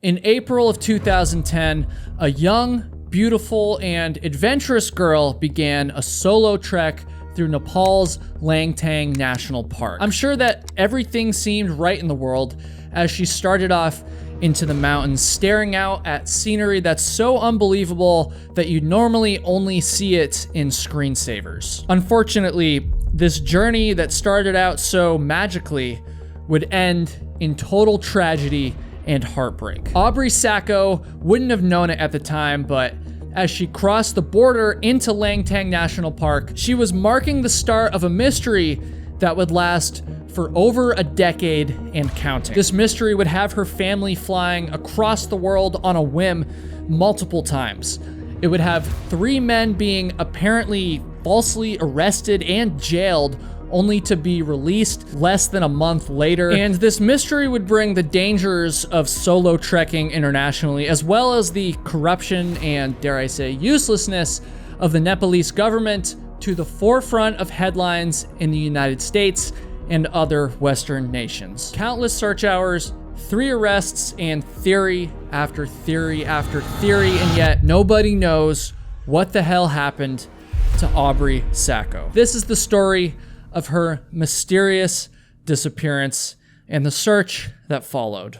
In April of 2010, a young, beautiful, and adventurous girl began a solo trek through Nepal's Langtang National Park. I'm sure that everything seemed right in the world as she started off into the mountains, staring out at scenery that's so unbelievable that you normally only see it in screensavers. Unfortunately, this journey that started out so magically would end in total tragedy and heartbreak. Aubrey Sacco wouldn't have known it at the time, but as she crossed the border into Langtang National Park, she was marking the start of a mystery that would last for over a decade and counting. This mystery would have her family flying across the world on a whim multiple times. It would have 3 men being apparently falsely arrested and jailed, only to be released less than a month later. And this mystery would bring the dangers of solo trekking internationally, as well as the corruption and, dare I say, uselessness of the Nepalese government to the forefront of headlines in the United States and other Western nations. Countless search hours, 3 arrests, and theory after theory after theory, and yet nobody knows what the hell happened to Aubrey Sacco. This is the story of her mysterious disappearance and the search that followed.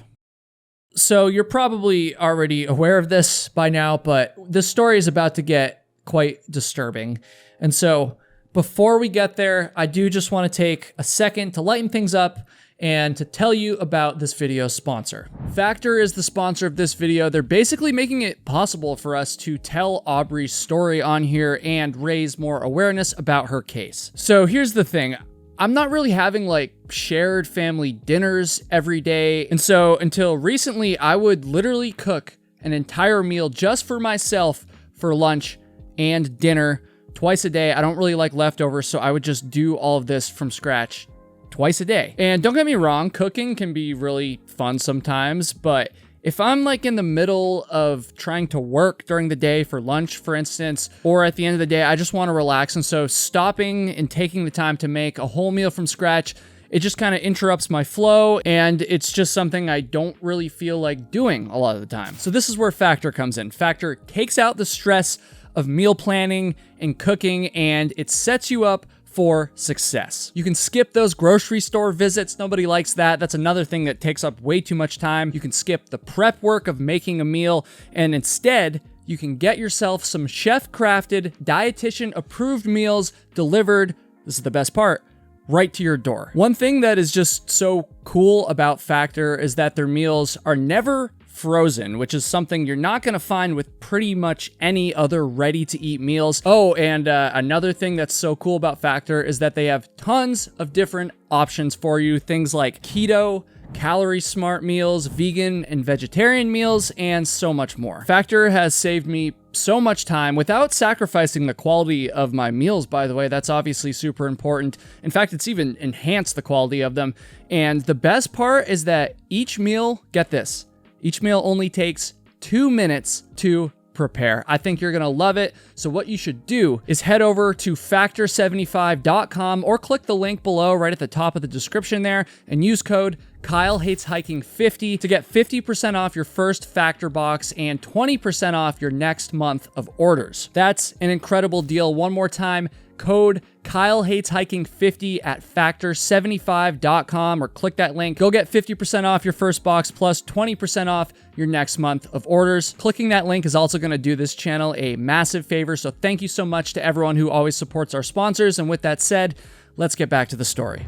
So you're probably already aware of this by now, but this story is about to get quite disturbing. And so before we get there, I do just want to take a second to lighten things up and to tell you about this video's sponsor. Factor is the sponsor of this video. They're basically making it possible for us to tell Aubrey's story on here and raise more awareness about her case. So here's the thing. I'm not really having like shared family dinners every day. And so until recently, I would literally cook an entire meal just for myself for lunch and dinner twice a day. I don't really like leftovers, so I would just do all of this from scratch twice a day. And don't get me wrong, cooking can be really fun sometimes, but if I'm like in the middle of trying to work during the day for lunch, for instance, or at the end of the day, I just want to relax. And so stopping and taking the time to make a whole meal from scratch, it just kind of interrupts my flow, and it's just something I don't really feel like doing a lot of the time. So this is where Factor comes in. Factor takes out the stress of meal planning and cooking, and it sets you up for success. You can skip those grocery store visits. Nobody likes that. That's another thing that takes up way too much time. You can skip the prep work of making a meal, and instead, you can get yourself some chef-crafted, dietitian-approved meals delivered, this is the best part, right to your door. One thing that is just so cool about Factor is that their meals are never frozen, which is something you're not going to find with pretty much any other ready-to-eat meals. Oh, and another thing that's so cool about Factor is that they have tons of different options for you. Things like keto, calorie smart meals, vegan and vegetarian meals, and so much more. Factor has saved me so much time without sacrificing the quality of my meals, by the way. That's obviously super important. In fact, it's even enhanced the quality of them. And the best part is that each meal, get this, each meal only takes 2 minutes to prepare. I think you're gonna love it. So what you should do is head over to factor75.com or click the link below right at the top of the description there and use code KyleHatesHiking50 to get 50% off your first Factor box and 20% off your next month of orders. That's an incredible deal. One more time, code KyleHatesHiking50 at factor75.com or click that link. Go get 50% off your first box plus 20% off your next month of orders. Clicking that link is also going to do this channel a massive favor, so thank you so much to everyone who always supports our sponsors. And with that said, let's get back to the story.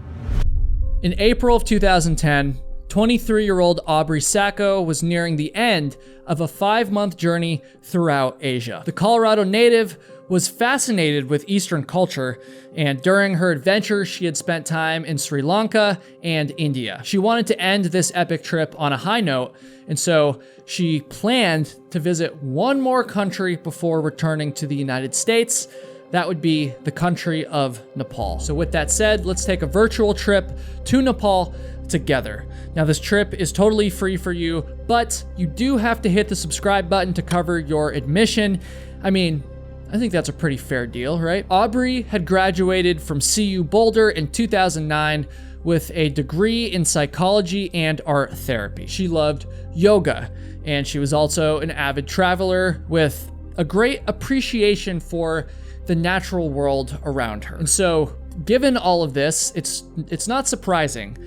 In April of 2010, 23-year-old Aubrey Sacco was nearing the end of a 5-month journey throughout Asia. The Colorado native was fascinated with Eastern culture, and during her adventure, she had spent time in Sri Lanka and India. She wanted to end this epic trip on a high note, and so she planned to visit one more country before returning to the United States. That would be the country of Nepal. So with that said, let's take a virtual trip to Nepal together. Now, this trip is totally free for you, but you do have to hit the subscribe button to cover your admission. I mean, I think that's a pretty fair deal, right? Aubrey had graduated from CU Boulder in 2009 with a degree in psychology and art therapy. She loved yoga, and she was also an avid traveler with a great appreciation for the natural world around her. And so, given all of this, it's not surprising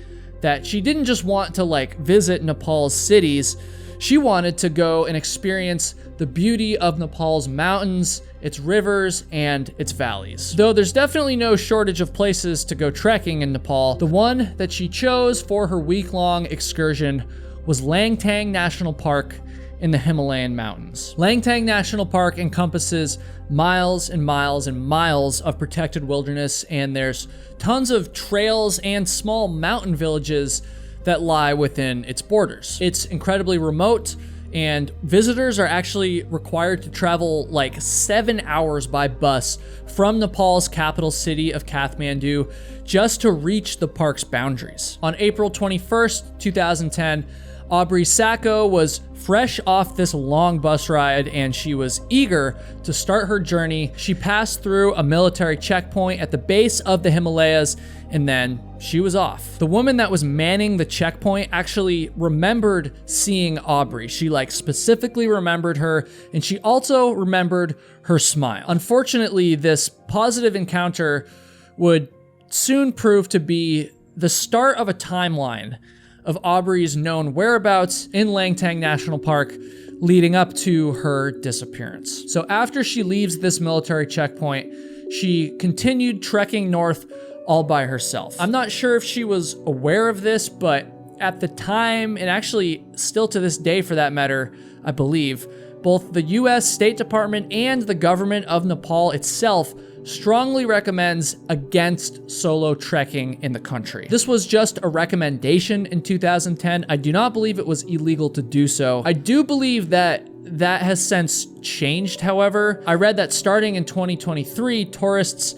that she didn't just want to like visit Nepal's cities. She wanted to go and experience the beauty of Nepal's mountains, its rivers, and its valleys. Though there's definitely no shortage of places to go trekking in Nepal, the one that she chose for her week-long excursion was Langtang National Park in the Himalayan mountains. Langtang National Park encompasses miles and miles and miles of protected wilderness, and there's tons of trails and small mountain villages that lie within its borders. It's incredibly remote, and visitors are actually required to travel like 7 hours by bus from Nepal's capital city of Kathmandu just to reach the park's boundaries. On April 21st, 2010, Aubrey Sacco was fresh off this long bus ride, and she was eager to start her journey. She passed through a military checkpoint at the base of the Himalayas, and then she was off. The woman that was manning the checkpoint actually remembered seeing Aubrey. She like specifically remembered her, and she also remembered her smile. Unfortunately, this positive encounter would soon prove to be the start of a timeline of Aubrey's known whereabouts in Langtang National Park leading up to her disappearance. So after she leaves this military checkpoint, she continued trekking north all by herself. I'm not sure if she was aware of this, but at the time, and actually still to this day for that matter, I believe, both the US State Department and the government of Nepal itself strongly recommends against solo trekking in the country. This was just a recommendation in 2010. I do not believe it was illegal to do so. I do believe that has since changed, however. I read that starting in 2023, tourists,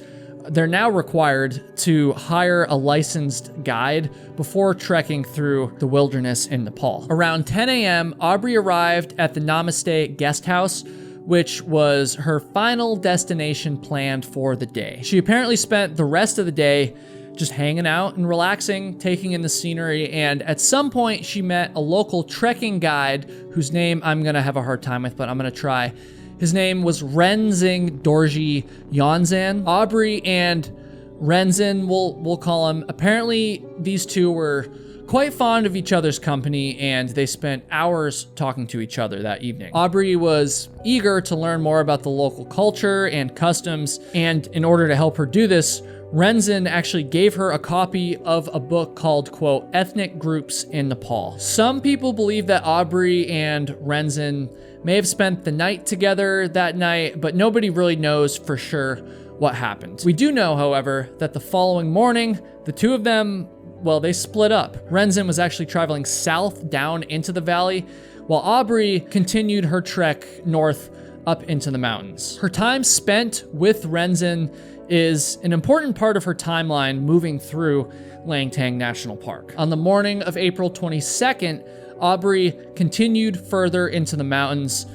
they're now required to hire a licensed guide before trekking through the wilderness in Nepal. Around 10 a.m., Aubrey arrived at the Namaste guest house, which was her final destination planned for the day. She apparently spent the rest of the day just hanging out and relaxing, taking in the scenery, and at some point she met a local trekking guide whose name I'm gonna have a hard time with, but I'm gonna try. His name was Renzing Dorji Yonzan. Aubrey and Renzin, we'll call him. Apparently these two were quite fond of each other's company, and they spent hours talking to each other that evening. Aubrey was eager to learn more about the local culture and customs, and in order to help her do this, Renzin actually gave her a copy of a book called, quote, Ethnic Groups in Nepal. Some people believe that Aubrey and Renzin may have spent the night together that night, but nobody really knows for sure what happened. We do know, however, that the following morning, the two of them, well, they split up. Renzin was actually traveling south down into the valley, while Aubrey continued her trek north up into the mountains. Her time spent with Renzin is an important part of her timeline moving through Langtang National Park. On the morning of April 22nd, Aubrey continued further into the mountains.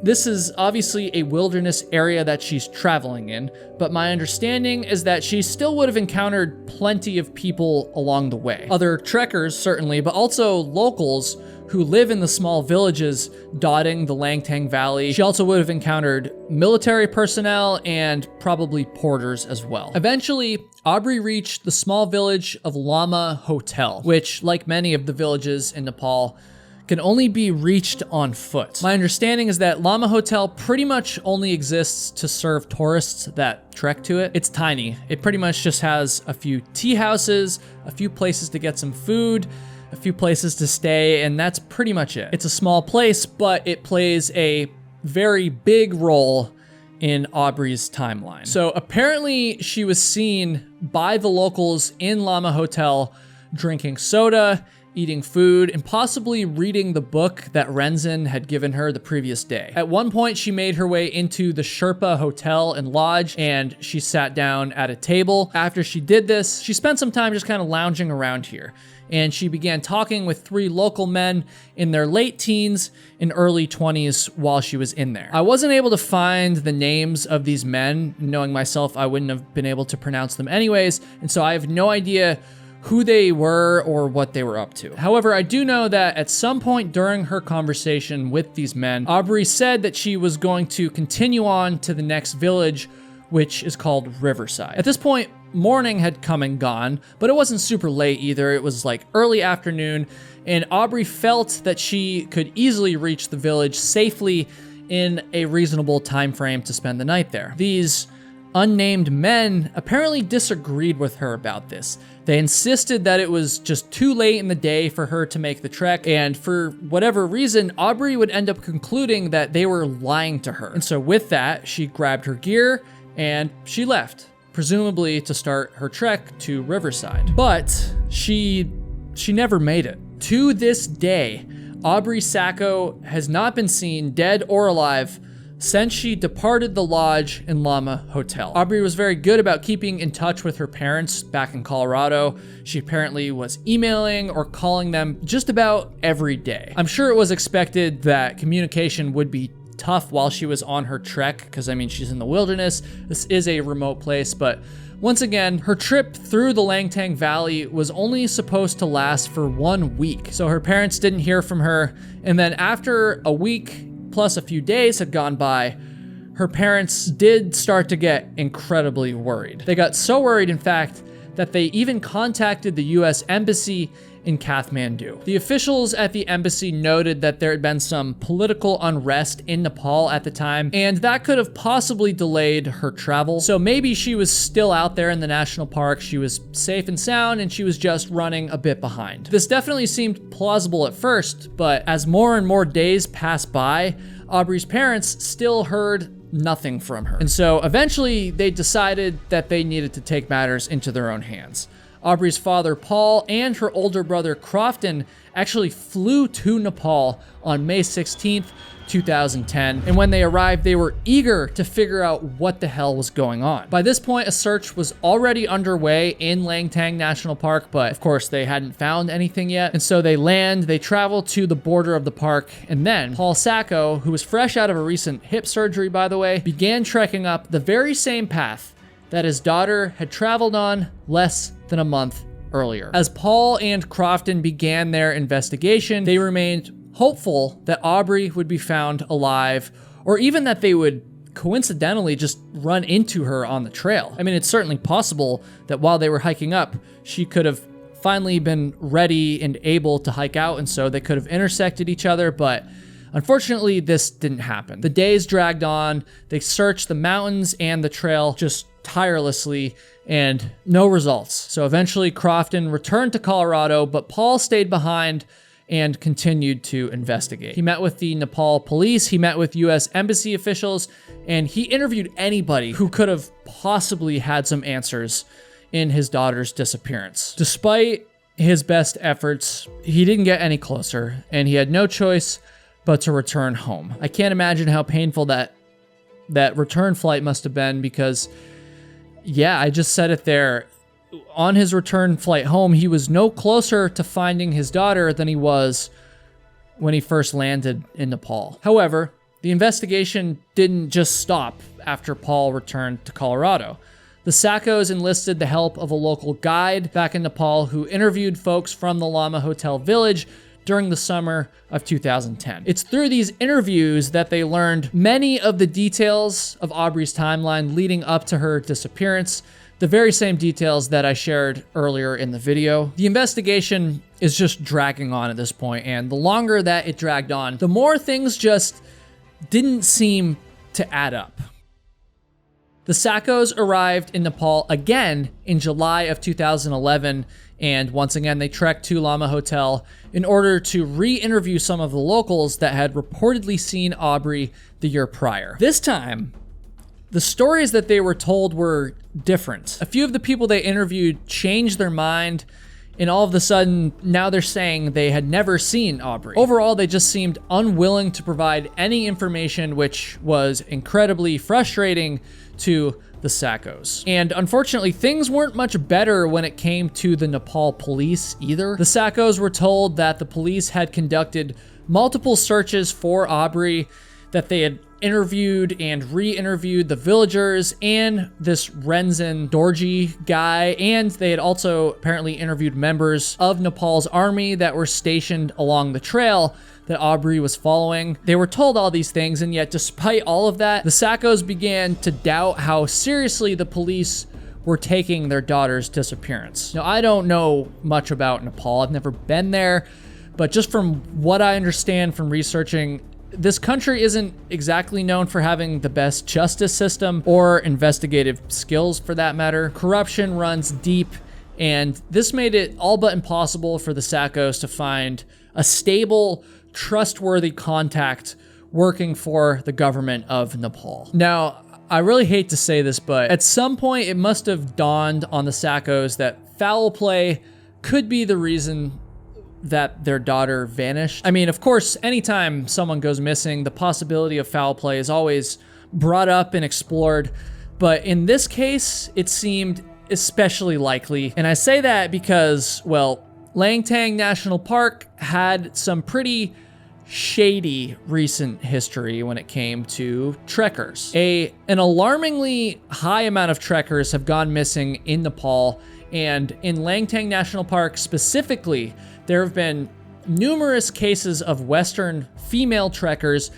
This is obviously a wilderness area that she's traveling in, but my understanding is that she still would have encountered plenty of people along the way. Other trekkers, certainly, but also locals who live in the small villages dotting the Langtang Valley. She also would have encountered military personnel and probably porters as well. Eventually, Aubrey reached the small village of Llama Hotel, which, like many of the villages in Nepal, can only be reached on foot. My understanding is that Llama Hotel pretty much only exists to serve tourists that trek to it. It's tiny. It pretty much just has a few tea houses, a few places to get some food, a few places to stay, and that's pretty much it. It's a small place, but it plays a very big role in Aubrey's timeline. So apparently she was seen by the locals in Llama Hotel drinking soda eating food, and possibly reading the book that Renzin had given her the previous day. At one point, she made her way into the Sherpa Hotel and Lodge, and she sat down at a table. After she did this, she spent some time just kind of lounging around here, and she began talking with 3 local men in their late teens and early 20s while she was in there. I wasn't able to find the names of these men. Knowing myself, I wouldn't have been able to pronounce them anyways, and so I have no idea who they were or what they were up to. However, I do know that at some point during her conversation with these men, Aubrey said that she was going to continue on to the next village, which is called Riverside. At this point, morning had come and gone, but it wasn't super late either. It was like early afternoon, and Aubrey felt that she could easily reach the village safely in a reasonable time frame to spend the night there. These unnamed men apparently disagreed with her about this. They insisted that it was just too late in the day for her to make the trek, and for whatever reason, Aubrey would end up concluding that they were lying to her. And so with that, she grabbed her gear and she left, presumably to start her trek to Riverside. But she never made it. To this day, Aubrey Sacco has not been seen, dead or alive, since she departed the lodge in Llama Hotel. Aubrey was very good about keeping in touch with her parents back in Colorado. She apparently was emailing or calling them just about every day. I'm sure it was expected that communication would be tough while she was on her trek, because I mean, she's in the wilderness. This is a remote place, but once again, her trip through the Langtang Valley was only supposed to last for 1 week. So her parents didn't hear from her, and then after a week plus a few days had gone by, her parents did start to get incredibly worried. They got so worried, in fact, that they even contacted the US Embassy in Kathmandu. The officials at the embassy noted that there had been some political unrest in Nepal at the time, and that could have possibly delayed her travel. So maybe she was still out there in the national park, she was safe and sound, and she was just running a bit behind. This definitely seemed plausible at first, but as more and more days passed by, Aubrey's parents still heard nothing from her. And so eventually they decided that they needed to take matters into their own hands. Aubrey's father, Paul, and her older brother, Crofton, actually flew to Nepal on May 16th, 2010. And when they arrived, they were eager to figure out what the hell was going on. By this point, a search was already underway in Langtang National Park, but of course they hadn't found anything yet. And so they travel to the border of the park, and then Paul Sacco, who was fresh out of a recent hip surgery, by the way, began trekking up the very same path that his daughter had traveled on less than a month earlier. As Paul and Crofton began their investigation, they remained hopeful that Aubrey would be found alive, or even that they would coincidentally just run into her on the trail. I mean, it's certainly possible that while they were hiking up, she could have finally been ready and able to hike out, and so they could have intersected each other, but unfortunately, this didn't happen. The days dragged on. They searched the mountains and the trail just tirelessly, and no results. So eventually Crofton returned to Colorado, but Paul stayed behind and continued to investigate. He met with the Nepal police, he met with US Embassy officials, and he interviewed anybody who could have possibly had some answers in his daughter's disappearance. Despite his best efforts, he didn't get any closer, and he had no choice but to return home. I can't imagine how painful that return flight must have been, because yeah, I just said it there. On his return flight home, he was no closer to finding his daughter than he was when he first landed in Nepal. However, the investigation didn't just stop after Paul returned to Colorado. The Saccos enlisted the help of a local guide back in Nepal who interviewed folks from the Llama Hotel village during the summer of 2010. It's through these interviews that they learned many of the details of Aubrey's timeline leading up to her disappearance, the very same details that I shared earlier in the video. The investigation is just dragging on at this point, and the longer that it dragged on, the more things just didn't seem to add up. The Saccos arrived in Nepal again in July of 2011, and once again, they trekked to Llama Hotel in order to re-interview some of the locals that had reportedly seen Aubrey the year prior. This time, the stories that they were told were different. A few of the people they interviewed changed their mind And all of a sudden, now they're saying they had never seen Aubrey. Overall, they just seemed unwilling to provide any information, which was incredibly frustrating to the Saccos. And unfortunately, things weren't much better when it came to the Nepal police either. The Saccos were told that the police had conducted multiple searches for Aubrey, that they had interviewed and re-interviewed the villagers and this Renzin Dorji guy, and they had also apparently interviewed members of Nepal's army that were stationed along the trail that Aubrey was following. They were told all these things, and yet despite all of that, the Saccos began to doubt how seriously the police were taking their daughter's disappearance. Now, I don't know much about Nepal. I've never been there, but just from what I understand from researching, this country isn't exactly known for having the best justice system or investigative skills for that matter. Corruption runs deep, and this made it all but impossible for the Saccos to find a stable, trustworthy contact working for the government of Nepal. Now, I really hate to say this, but at some point it must have dawned on the Saccos that foul play could be the reason that their daughter vanished. I mean, of course, anytime someone goes missing, the possibility of foul play is always brought up and explored. But in this case, it seemed especially likely. And I say that because, well, Langtang National Park had some pretty shady recent history when it came to trekkers. An alarmingly high amount of trekkers have gone missing in Nepal, and in Langtang National Park specifically, there have been numerous cases of Western female trekkers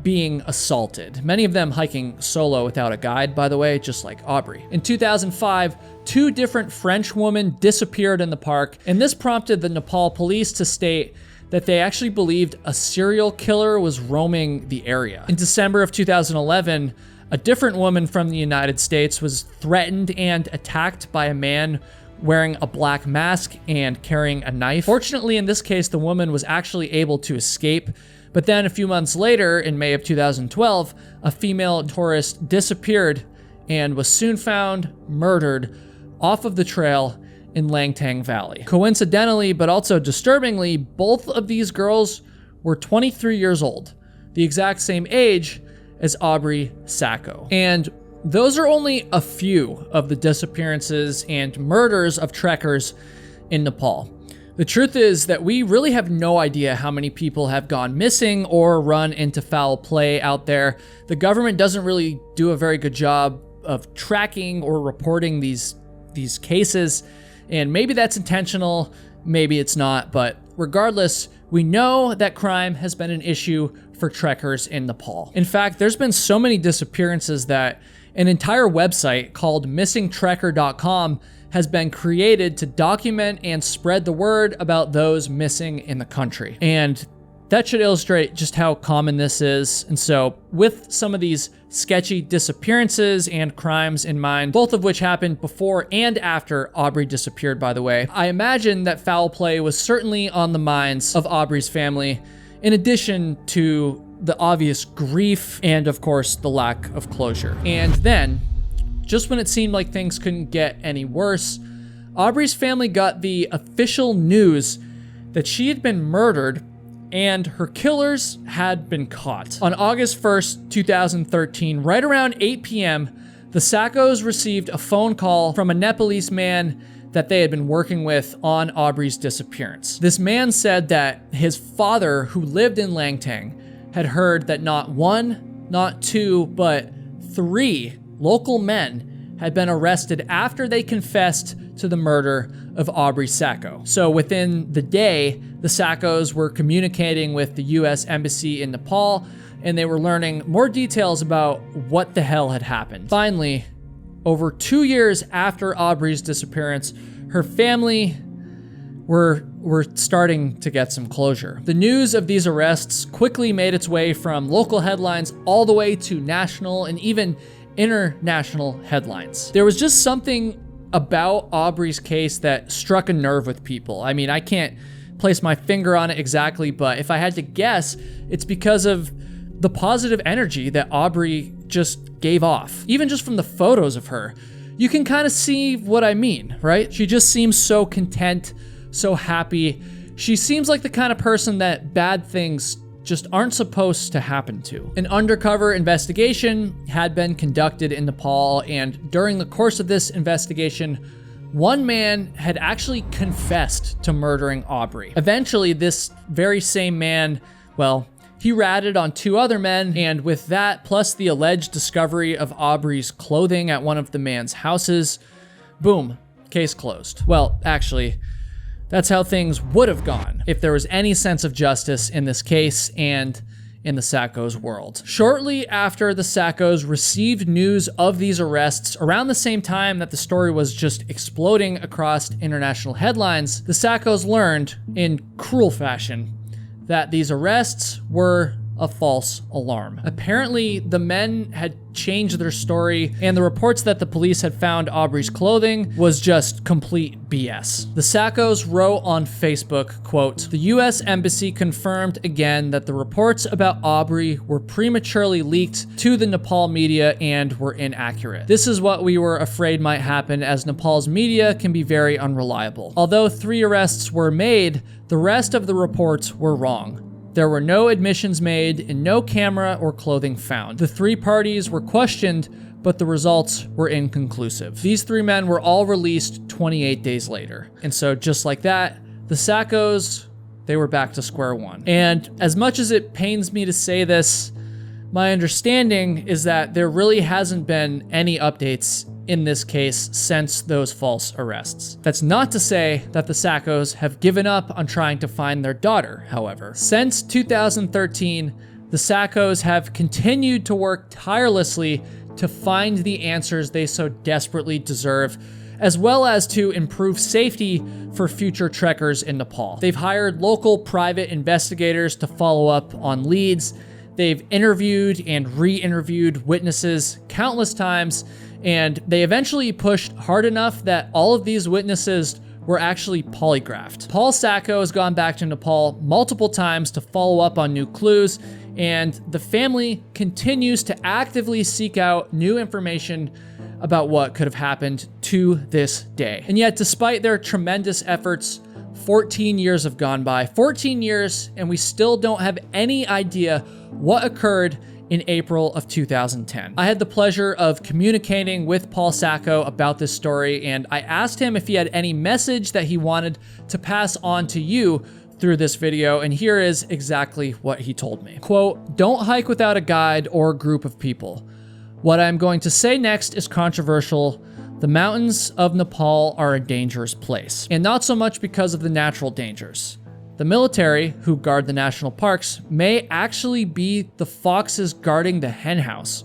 being assaulted, many of them hiking solo without a guide, by the way, just like Aubrey. In 2005, 2 different French women disappeared in the park, and this prompted the Nepal police to state that they actually believed a serial killer was roaming the area. In December of 2011, a different woman from the United States was threatened and attacked by a man wearing a black mask and carrying a knife. Fortunately, in this case, the woman was actually able to escape. But then a few months later, in May of 2012, a female tourist disappeared and was soon found murdered off of the trail in Langtang Valley. Coincidentally, but also disturbingly, both of these girls were 23 years old, the exact same age as Aubrey Sacco. And those are only a few of the disappearances and murders of trekkers in Nepal. The truth is that we really have no idea how many people have gone missing or run into foul play out there. The government doesn't really do a very good job of tracking or reporting these cases, and maybe that's intentional, maybe it's not, but regardless, we know that crime has been an issue for trekkers in Nepal. In fact, there's been so many disappearances that an entire website called missingtrekker.com has been created to document and spread the word about those missing in the country. And that should illustrate just how common this is. And so with some of these sketchy disappearances and crimes in mind, both of which happened before and after Aubrey disappeared, by the way, I imagine that foul play was certainly on the minds of Aubrey's family, in addition to the obvious grief and, of course, the lack of closure. And then, just when it seemed like things couldn't get any worse, Aubrey's family got the official news that she had been murdered and her killers had been caught. On August 1st, 2013, right around 8 p.m., the Saccos received a phone call from a Nepalese man that they had been working with on Aubrey's disappearance. This man said that his father, who lived in Langtang, had heard that not 1, not 2, but 3 local men had been arrested after they confessed to the murder of Aubrey Sacco. So within the day, the Saccos were communicating with the US Embassy in Nepal, and they were learning more details about what the hell had happened. Finally, over 2 years after Aubrey's disappearance, her family were starting to get some closure. The news of these arrests quickly made its way from local headlines all the way to national and even international headlines. There was just something about Aubrey's case that struck a nerve with people. I mean, I can't place my finger on it exactly, but if I had to guess, it's because of the positive energy that Aubrey just gave off. Even just from the photos of her, you can kind of see what I mean, right? She just seems so content, so happy. She seems like the kind of person that bad things just aren't supposed to happen to. An undercover investigation had been conducted in Nepal, and during the course of this investigation, one man had actually confessed to murdering Aubrey. Eventually, this very same man, well, he ratted on 2 other men, and with that, plus the alleged discovery of Aubrey's clothing at one of the man's houses, boom, case closed. Well, actually, that's how things would have gone if there was any sense of justice in this case and in the Sacco's world. Shortly after the Saccos received news of these arrests, around the same time that the story was just exploding across international headlines, the Saccos learned, in cruel fashion, that these arrests were a false alarm. Apparently, the men had changed their story, and the reports that the police had found Aubrey's clothing was just complete BS. The Saccos wrote on Facebook, quote, "The US Embassy confirmed again that the reports about Aubrey were prematurely leaked to the Nepal media and were inaccurate. This is what we were afraid might happen, as Nepal's media can be very unreliable. Although 3 arrests were made, the rest of the reports were wrong. There were no admissions made and no camera or clothing found. The 3 parties were questioned, but the results were inconclusive." These 3 men were all released 28 days later. And so just like that, the Saccos, they were back to square one. And as much as it pains me to say this, my understanding is that there really hasn't been any updates in this case since those false arrests. That's not to say that the Saccos have given up on trying to find their daughter, however. Since 2013, the Saccos have continued to work tirelessly to find the answers they so desperately deserve, as well as to improve safety for future trekkers in Nepal. They've hired local private investigators to follow up on leads. They've interviewed and re-interviewed witnesses countless times, and they eventually pushed hard enough that all of these witnesses were actually polygraphed. Paul Sacco has gone back to Nepal multiple times to follow up on new clues, and the family continues to actively seek out new information about what could have happened to this day. And yet, despite their tremendous efforts, 14 years have gone by. 14 years, and we still don't have any idea what occurred in April of 2010. I had the pleasure of communicating with Paul Sacco about this story, and I asked him if he had any message that he wanted to pass on to you through this video, and here is exactly what he told me. Quote, "Don't hike without a guide or group of people. What I'm going to say next is controversial. The mountains of Nepal are a dangerous place, and not so much because of the natural dangers. The military, who guard the national parks, may actually be the foxes guarding the hen house,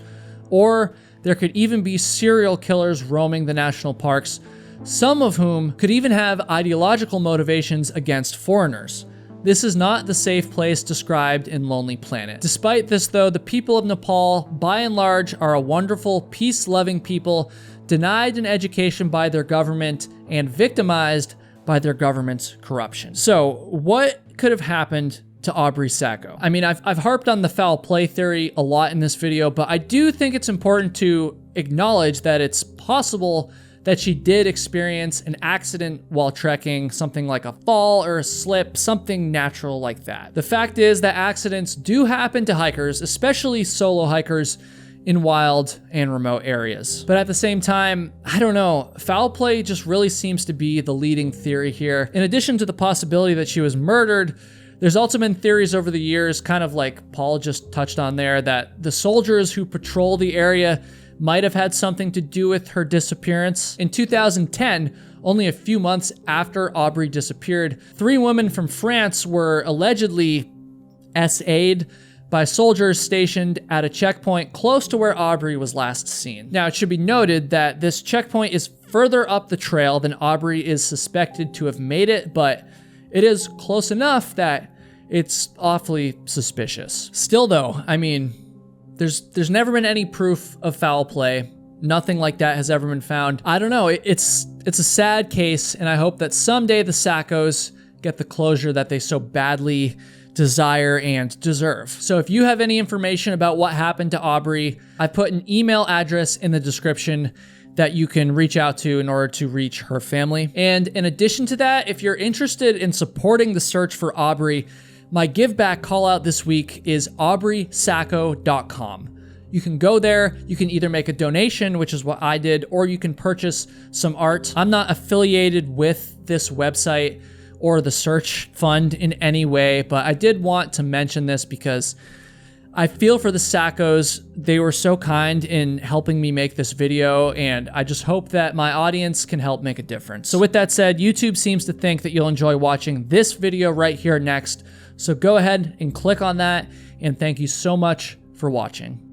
or there could even be serial killers roaming the national parks, some of whom could even have ideological motivations against foreigners. This is not the safe place described in Lonely Planet. Despite this, though, the people of Nepal, by and large, are a wonderful, peace-loving people, denied an education by their government and victimized by their government's corruption." So, what could have happened to Aubrey Sacco? I mean, I've harped on the foul play theory a lot in this video, but I do think it's important to acknowledge that it's possible that she did experience an accident while trekking, something like a fall or a slip, something natural like that. The fact is that accidents do happen to hikers, especially solo hikers, in wild and remote areas. But at the same time, I don't know, foul play just really seems to be the leading theory here. In addition to the possibility that she was murdered, there's also been theories over the years, kind of like Paul just touched on there, that the soldiers who patrol the area might have had something to do with her disappearance. In 2010, only a few months after Aubrey disappeared, 3 women from France were allegedly SA'd by soldiers stationed at a checkpoint close to where Aubrey was last seen. Now, it should be noted that this checkpoint is further up the trail than Aubrey is suspected to have made it, but it is close enough that it's awfully suspicious. Still though, I mean, there's never been any proof of foul play. Nothing like that has ever been found. I don't know, it's a sad case, and I hope that someday the Saccos get the closure that they so badly desire and deserve. So if you have any information about what happened to Aubrey, I put an email address in the description that you can reach out to in order to reach her family. And in addition to that, if you're interested in supporting the search for Aubrey, my give back call out this week is aubreysacco.com. You can go there, you can either make a donation, which is what I did, or you can purchase some art. I'm not affiliated with this website or the search fund in any way, but I did want to mention this because I feel for the Saccos. They were so kind in helping me make this video, and I just hope that my audience can help make a difference. So with that said, YouTube seems to think that you'll enjoy watching this video right here next. So go ahead and click on that, and thank you so much for watching.